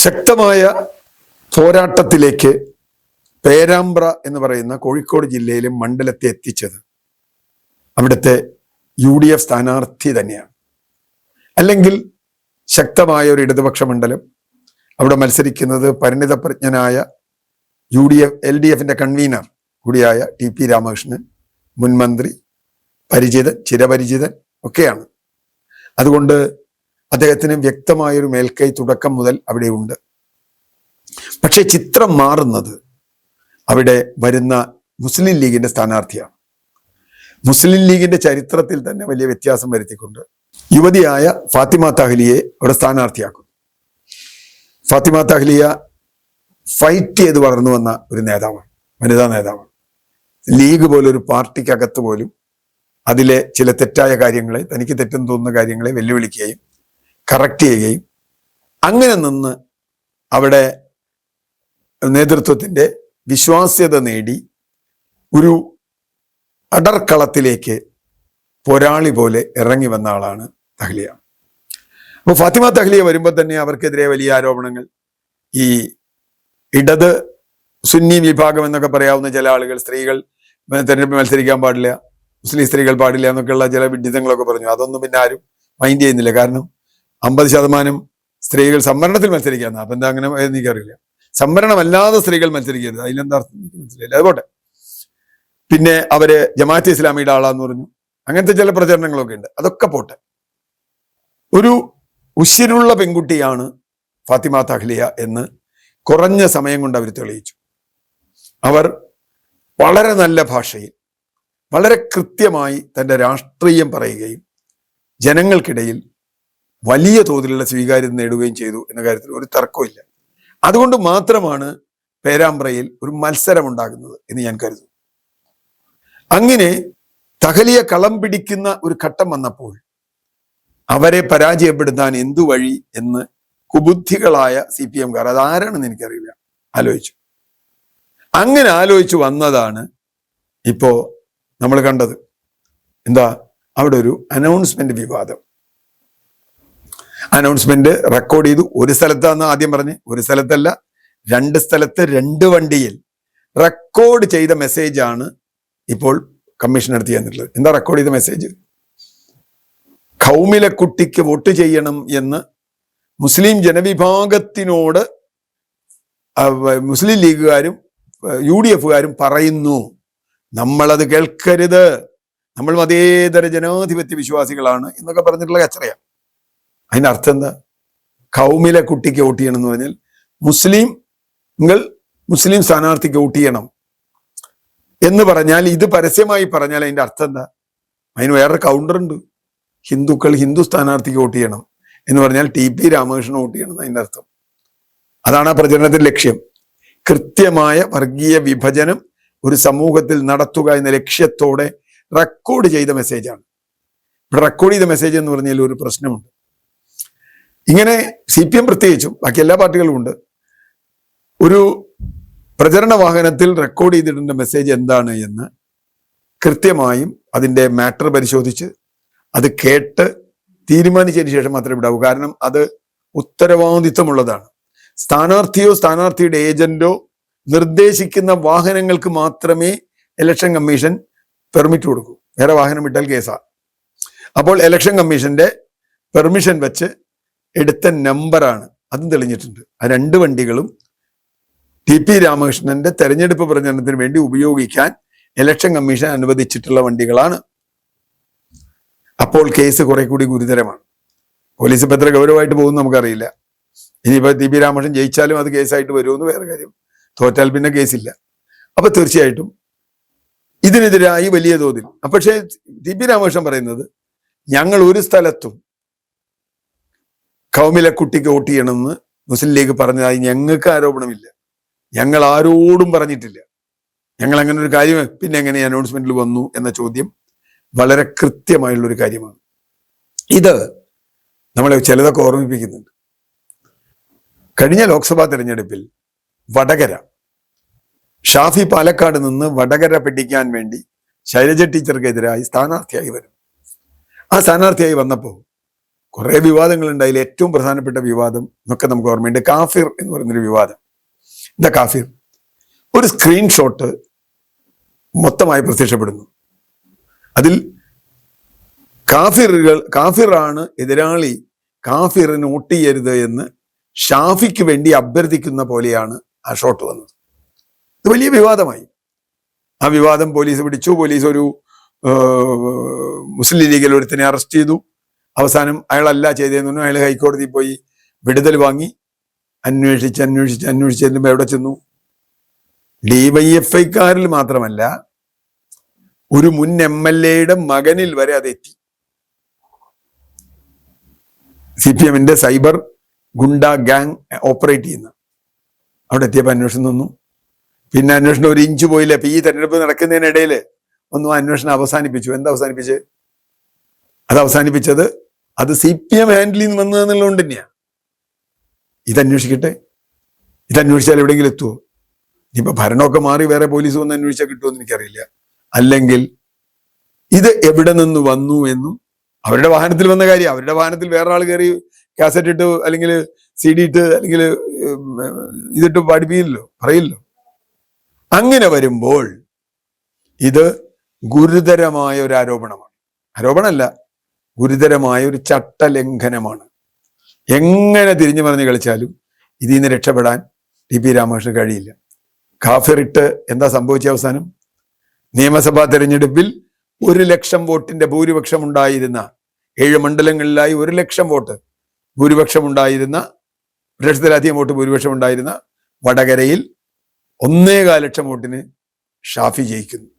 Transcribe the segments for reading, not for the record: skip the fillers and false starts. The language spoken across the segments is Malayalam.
ശക്തമായ പോരാട്ടത്തിലേക്ക് പേരാമ്പ്ര എന്ന് പറയുന്ന കോഴിക്കോട് ജില്ലയിലെ മണ്ഡലത്തെ എത്തിച്ചത് അവിടുത്തെ UDF സ്ഥാനാർത്ഥി തന്നെയാണ്. അല്ലെങ്കിൽ ശക്തമായ ഒരു ഇടതുപക്ഷ മണ്ഡലം, അവിടെ മത്സരിക്കുന്നത് പരിണിതപ്രജ്ഞനായ LDFന്റെ കൺവീനർ കൂടിയായ TP രാമകൃഷ്ണൻ, മുൻമന്ത്രി, പരിചിതൻ, ചിരപരിചിതൻ ഒക്കെയാണ്. അതുകൊണ്ട് അദ്ദേഹത്തിന് വ്യക്തമായൊരു മേൽക്കൈ തുടക്കം മുതൽ അവിടെ ഉണ്ട്. പക്ഷെ ചിത്രം മാറുന്നത് അവിടെ വരുന്ന മുസ്ലിം ലീഗിന്റെ സ്ഥാനാർത്ഥിയാണ്. മുസ്ലിം ലീഗിന്റെ ചരിത്രത്തിൽ തന്നെ വലിയ വ്യത്യാസം വരുത്തിക്കൊണ്ട് യുവതിയായ ഫാത്തിമ താഹ്ലിയെ അവിടെ സ്ഥാനാർത്ഥിയാക്കും. ഫാത്തിമ താഹ്ലിയ ഫൈറ്റ് ചെയ്ത് വളർന്നു വന്ന ഒരു നേതാവാണ്, വനിതാ നേതാവാണ്. ലീഗ് പോലൊരു പാർട്ടിക്കകത്ത് പോലും അതിലെ ചില തെറ്റായ കാര്യങ്ങളെ, തനിക്ക് തെറ്റെന്ന് തോന്നുന്ന കാര്യങ്ങളെ വെല്ലുവിളിക്കുകയും കറക്റ്റ് ചെയ്യുകയും അങ്ങനെ നിന്ന് അവിടെ നേതൃത്വത്തിന്റെ വിശ്വാസ്യത നേടി ഒരു അടർക്കളത്തിലേക്ക് പോരാളി പോലെ ഇറങ്ങി വന്ന ആളാണ് തഹ്ലിയ. അപ്പോൾ ഫാത്തിമ തഹ്ലിയ വരുമ്പോൾ തന്നെ അവർക്കെതിരെ വലിയ ആരോപണങ്ങൾ, ഈ ഇടത് സുന്നി വിഭാഗം എന്നൊക്കെ പറയാവുന്ന ചില ആളുകൾ, സ്ത്രീകൾ തെരഞ്ഞെടുപ്പ് മത്സരിക്കാൻ പാടില്ല, മുസ്ലിം സ്ത്രീകൾ പാടില്ല എന്നൊക്കെയുള്ള ചില വിഡിതങ്ങളൊക്കെ പറഞ്ഞു. അതൊന്നും പിന്നെ ആരും മൈൻഡ് ചെയ്യുന്നില്ല. കാരണം 50% സ്ത്രീകൾ സംവരണത്തിൽ മത്സരിക്കാന്ന്. അപ്പൊ എന്താ അങ്ങനെ എനിക്കറിയില്ല. സംവരണമല്ലാതെ സ്ത്രീകൾ മത്സരിക്കരുത്, അതിലെന്താ അർത്ഥം എനിക്ക് മനസ്സിലായില്ല. അതുപോട്ടെ. പിന്നെ അവര് ജമാഅത്തെ ഇസ്ലാമിയുടെ ആളാന്ന് പറഞ്ഞു. അങ്ങനത്തെ ചില പ്രചരണങ്ങളൊക്കെ ഉണ്ട്. അതൊക്കെ പോട്ടെ. ഒരു ഉശിരുള്ള പെൺകുട്ടിയാണ് ഫാത്തിമ തഹ്ലിയ എന്ന് കുറഞ്ഞ സമയം കൊണ്ട് അവർ തെളിയിച്ചു. അവർ വളരെ നല്ല ഭാഷയിൽ വളരെ കൃത്യമായി തൻ്റെ രാഷ്ട്രീയം പറയുകയും ജനങ്ങൾക്കിടയിൽ വലിയ തോതിലുള്ള സ്വീകാര്യത നേടുകയും ചെയ്തു എന്ന കാര്യത്തിൽ ഒരു തർക്കമില്ല. അതുകൊണ്ട് മാത്രമാണ് പേരാമ്പ്രയിൽ ഒരു മത്സരം ഉണ്ടാകുന്നത് എന്ന് ഞാൻ കരുതുന്നു. അങ്ങനെ തഹ്ലിയ കളം പിടിക്കുന്ന ഒരു ഘട്ടം വന്നപ്പോൾ അവരെ പരാജയപ്പെടുത്താൻ എന്തു വഴി എന്ന് കുബുദ്ധികളായ CPM-കാർ, അതാരാണെന്ന് എനിക്കറിയില്ല, ആലോചിച്ചു. അങ്ങനെ ആലോചിച്ചു വന്നതാണ് ഇപ്പോ നമ്മൾ കണ്ടത്. എന്താ, അവിടെ ഒരു അനൗൺസ്മെന്റ് വിവാദം. അനൗൺസ്മെന്റ് റെക്കോർഡ് ചെയ്തു. ഒരു സ്ഥലത്താന്ന് ആദ്യം പറഞ്ഞ്, ഒരു സ്ഥലത്തല്ല, 2 സ്ഥലത്ത് 2 വണ്ടിയിൽ റെക്കോർഡ് ചെയ്ത മെസ്സേജാണ് ഇപ്പോൾ കമ്മീഷൻ എടുത്ത് തന്നിട്ടുള്ളത്. എന്താ റെക്കോർഡ് ചെയ്ത മെസ്സേജ്? ഖൗമിലെ കുട്ടിക്ക് വോട്ട് ചെയ്യണം എന്ന് മുസ്ലിം ജനവിഭാഗത്തിനോട് മുസ്ലിം ലീഗുകാരും UDF-കാരും പറയുന്നു. നമ്മളത് കേൾക്കരുത്, നമ്മൾ മതേതര ജനാധിപത്യ വിശ്വാസികളാണ് എന്നൊക്കെ പറഞ്ഞിട്ടുള്ള കച്ചറയാണ്. അതിന്റെ അർത്ഥം എന്താ? ഖൗമിലെ കുട്ടിക്ക് വോട്ട് ചെയ്യണം എന്ന് പറഞ്ഞാൽ മുസ്ലിം സ്ഥാനാർത്ഥിക്ക് വോട്ട് ചെയ്യണം എന്ന് പറഞ്ഞാൽ, ഇത് പരസ്യമായി പറഞ്ഞാൽ അതിന്റെ അർത്ഥം എന്താ? അതിന് വേറൊരു കൗണ്ടറുണ്ട്. ഹിന്ദുക്കൾ ഹിന്ദു സ്ഥാനാർത്ഥിക്ക് വോട്ട് ചെയ്യണം എന്ന് പറഞ്ഞാൽ TP രാമകൃഷ്ണൻ വോട്ട് ചെയ്യണം അതിന്റെ അർത്ഥം. അതാണ് ആ പ്രചരണത്തിന്റെ ലക്ഷ്യം. കൃത്യമായ വർഗീയ വിഭജനം ഒരു സമൂഹത്തിൽ നടത്തുക എന്ന ലക്ഷ്യത്തോടെ റെക്കോർഡ് ചെയ്ത മെസ്സേജാണ്. ഇവിടെ റെക്കോർഡ് ചെയ്ത മെസ്സേജ് എന്ന് പറഞ്ഞാൽ ഒരു പ്രശ്നമുണ്ട്. ഇങ്ങനെ CPM പ്രത്യേകിച്ചും ബാക്കി എല്ലാ പാർട്ടികളും ഉണ്ട്. ഒരു പ്രചരണ വാഹനത്തിൽ റെക്കോർഡ് ചെയ്തിട്ടുണ്ട് മെസ്സേജ് എന്താണ് എന്ന് കൃത്യമായും അതിൻ്റെ മാറ്റർ പരിശോധിച്ച് അത് കേട്ട് തീരുമാനിച്ചതിന് ശേഷം മാത്രമേ വിടാവൂ. കാരണം അത് ഉത്തരവാദിത്വമുള്ളതാണ്. സ്ഥാനാർത്ഥിയോ സ്ഥാനാർത്ഥിയുടെ ഏജന്റോ നിർദ്ദേശിക്കുന്ന വാഹനങ്ങൾക്ക് മാത്രമേ ഇലക്ഷൻ കമ്മീഷൻ പെർമിറ്റ് കൊടുക്കൂ. വേറെ വാഹനം വിട്ടാൽ കേസാണ്. അപ്പോൾ ഇലക്ഷൻ കമ്മീഷന്റെ പെർമിഷൻ വെച്ച് എടുത്ത നമ്പറാണ്, അതും തെളിഞ്ഞിട്ടുണ്ട്. ആ 2 വണ്ടികളും TP രാമകൃഷ്ണന്റെ തെരഞ്ഞെടുപ്പ് പ്രചരണത്തിന് വേണ്ടി ഉപയോഗിക്കാൻ ഇലക്ഷൻ കമ്മീഷൻ അനുവദിച്ചിട്ടുള്ള വണ്ടികളാണ്. അപ്പോൾ കേസ് കുറെ കൂടി ഗുരുതരമാണ്. പോലീസ് ഇപ്പം എത്ര ഗൗരവമായിട്ട് പോകുന്നു നമുക്കറിയില്ല. ഇനിയിപ്പോൾ TP രാമകൃഷ്ണൻ ജയിച്ചാലും അത് കേസായിട്ട് വരുമെന്ന് വേറെ കാര്യം, തോറ്റാൽ പിന്നെ കേസില്ല. അപ്പൊ തീർച്ചയായിട്ടും ഇതിനെതിരായി വലിയ തോതിൽ. പക്ഷേ TP രാമകൃഷ്ണൻ പറയുന്നത്, ഞങ്ങൾ ഒരു സ്ഥലത്തും ഖൗമിലെ കുട്ടിക്ക് വോട്ട് ചെയ്യണമെന്ന് മുസ്ലിം ലീഗ് പറഞ്ഞതായി ഞങ്ങൾക്ക് ആരോപണമില്ല, ഞങ്ങൾ ആരോടും പറഞ്ഞിട്ടില്ല, ഞങ്ങൾ അങ്ങനെ ഒരു കാര്യം പിന്നെ എങ്ങനെ അനൗൺസ്മെന്റിൽ വന്നു എന്ന ചോദ്യം വളരെ കൃത്യമായുള്ളൊരു കാര്യമാണ്. ഇത് നമ്മളെ ചിലതൊക്കെ ഓർമ്മിപ്പിക്കുന്നുണ്ട്. കഴിഞ്ഞ ലോക്സഭാ തെരഞ്ഞെടുപ്പിൽ വടകര, ഷാഫി പാലക്കാട് നിന്ന് വടകര പിടിക്കാൻ വേണ്ടി ശൈലജ ടീച്ചർക്കെതിരായി സ്ഥാനാർത്ഥിയായി വരും. ആ സ്ഥാനാർത്ഥിയായി വന്നപ്പോൾ കുറെ വിവാദങ്ങളുണ്ട്. അതിൽ ഏറ്റവും പ്രധാനപ്പെട്ട വിവാദം എന്നൊക്കെ നമുക്ക് ഓർമ്മയുണ്ട്, കാഫിർ എന്ന് പറയുന്നൊരു വിവാദം. എന്താ കാഫിർ? ഒരു സ്ക്രീൻഷോട്ട് മൊത്തമായി പ്രത്യക്ഷപ്പെടുന്നു. അതിൽ കാഫിറാണ് എതിരാളി, കാഫിറിന് വോട്ട് ചെയ്യരുത് എന്ന് ഷാഫിക്ക് വേണ്ടി അഭ്യർത്ഥിക്കുന്ന പോലെയാണ് ആ ഷോട്ട് വന്നത്. ഇത് വലിയ വിവാദമായി. ആ വിവാദം പോലീസ് പിടിച്ചു. പോലീസ് ഒരു മുസ്ലിം ലീഗിൽ ഒരുത്തിനെ അറസ്റ്റ് ചെയ്തു. അവസാനം അയാളല്ല ചെയ്തതെന്നു അയാൾ ഹൈക്കോടതിയിൽ പോയി വിടുതൽ വാങ്ങി. അന്വേഷിച്ച് ചെല്ലുമ്പോൾ എവിടെ ചെന്നു? DYFIക്കാരിൽ മാത്രമല്ല, ഒരു മുൻ MLA മകനിൽ വരെ അതെത്തി. CPMന്റെ സൈബർ ഗുണ്ട ഗാങ് ഓപ്പറേറ്റ് ചെയ്യുന്ന അവിടെ എത്തിയപ്പോൾ അന്വേഷണം നിന്നു. പിന്നെ അന്വേഷണം ഒരു ഇഞ്ച് പോയില്ല. ഇപ്പൊ ഈ തെരഞ്ഞെടുപ്പ് നടക്കുന്നതിനിടയിൽ ഒന്നും അന്വേഷണം അവസാനിപ്പിച്ചു. എന്താ അവസാനിപ്പിച്ച്? അത് അവസാനിപ്പിച്ചത് അത് CPM ഹാൻഡിൽ നിന്ന് വന്നതെന്നുള്ളതുകൊണ്ട് തന്നെയാണ്. ഇതന്വേഷിക്കട്ടെ, ഇതന്വേഷിച്ചാൽ എവിടെയെങ്കിലും എത്തുമോ? ഇനിയിപ്പോ ഭരണമൊക്കെ മാറി വേറെ പോലീസ് വന്ന് അന്വേഷിച്ചാൽ കിട്ടുമെന്ന് എനിക്കറിയില്ല. അല്ലെങ്കിൽ ഇത് എവിടെ നിന്ന് വന്നു എന്നും, അവരുടെ വാഹനത്തിൽ വന്ന കാര്യം, അവരുടെ വാഹനത്തിൽ വേറെ ആൾ കയറി കാസറ്റ് ഇട്ട് അല്ലെങ്കിൽ CD ഇട്ട് അല്ലെങ്കിൽ ഇതിട്ട് പഠിപ്പിക്കില്ലല്ലോ, പറയില്ലോ. അങ്ങനെ വരുമ്പോൾ ഇത് ഗുരുതരമായ ഒരു ആരോപണമാണ്. ആരോപണമല്ല, ഗുരുതരമായ ഒരു ചട്ടലംഘനമാണ്. എങ്ങനെ തിരിഞ്ഞു മറിഞ്ഞ് കളിച്ചാലും ഇതിൽ നിന്ന് രക്ഷപ്പെടാൻ TP രാമകൃഷ്ണന് കഴിയില്ല. കാഫിറിട്ട് എന്താ സംഭവിച്ച അവസാനം? നിയമസഭാ തെരഞ്ഞെടുപ്പിൽ 1,00,000 വോട്ടിന്റെ ഭൂരിപക്ഷം ഉണ്ടായിരുന്ന 7 മണ്ഡലങ്ങളിലായി 1,00,000 വോട്ട് ഭൂരിപക്ഷം ഉണ്ടായിരുന്ന, 1,00,000-ലധികം വോട്ട് ഭൂരിപക്ഷം ഉണ്ടായിരുന്ന വടകരയിൽ 1,400,000 വോട്ടിന് ഷാഫി ജയിക്കുന്നു.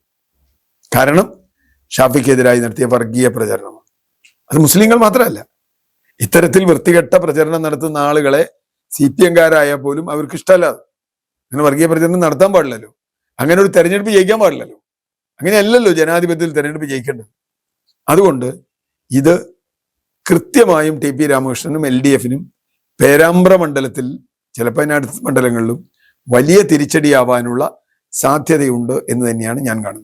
കാരണം ഷാഫിക്കെതിരായി നടത്തിയ വർഗീയ പ്രചരണമാണ്. അത് മുസ്ലിങ്ങൾ മാത്രമല്ല, ഇത്തരത്തിൽ വൃത്തികെട്ട പ്രചരണം നടത്തുന്ന ആളുകളെ CPMകാരായാൽ പോലും അവർക്ക് ഇഷ്ടമല്ല. അങ്ങനെ വർഗീയ പ്രചരണം നടത്താൻ പാടില്ലല്ലോ. അങ്ങനെ ഒരു തെരഞ്ഞെടുപ്പ് ജയിക്കാൻ പാടില്ലല്ലോ. അങ്ങനെയല്ലല്ലോ ജനാധിപത്യത്തിൽ തെരഞ്ഞെടുപ്പ് ജയിക്കേണ്ടത്. അതുകൊണ്ട് ഇത് കൃത്യമായും TP രാമകൃഷ്ണനും LDFനും പേരാമ്പ്ര മണ്ഡലത്തിൽ, ചിലപ്പോൾ അതിനടുത്ത മണ്ഡലങ്ങളിലും വലിയ തിരിച്ചടിയാവാനുള്ള സാധ്യതയുണ്ട് എന്ന് തന്നെയാണ് ഞാൻ കാണുന്നത്.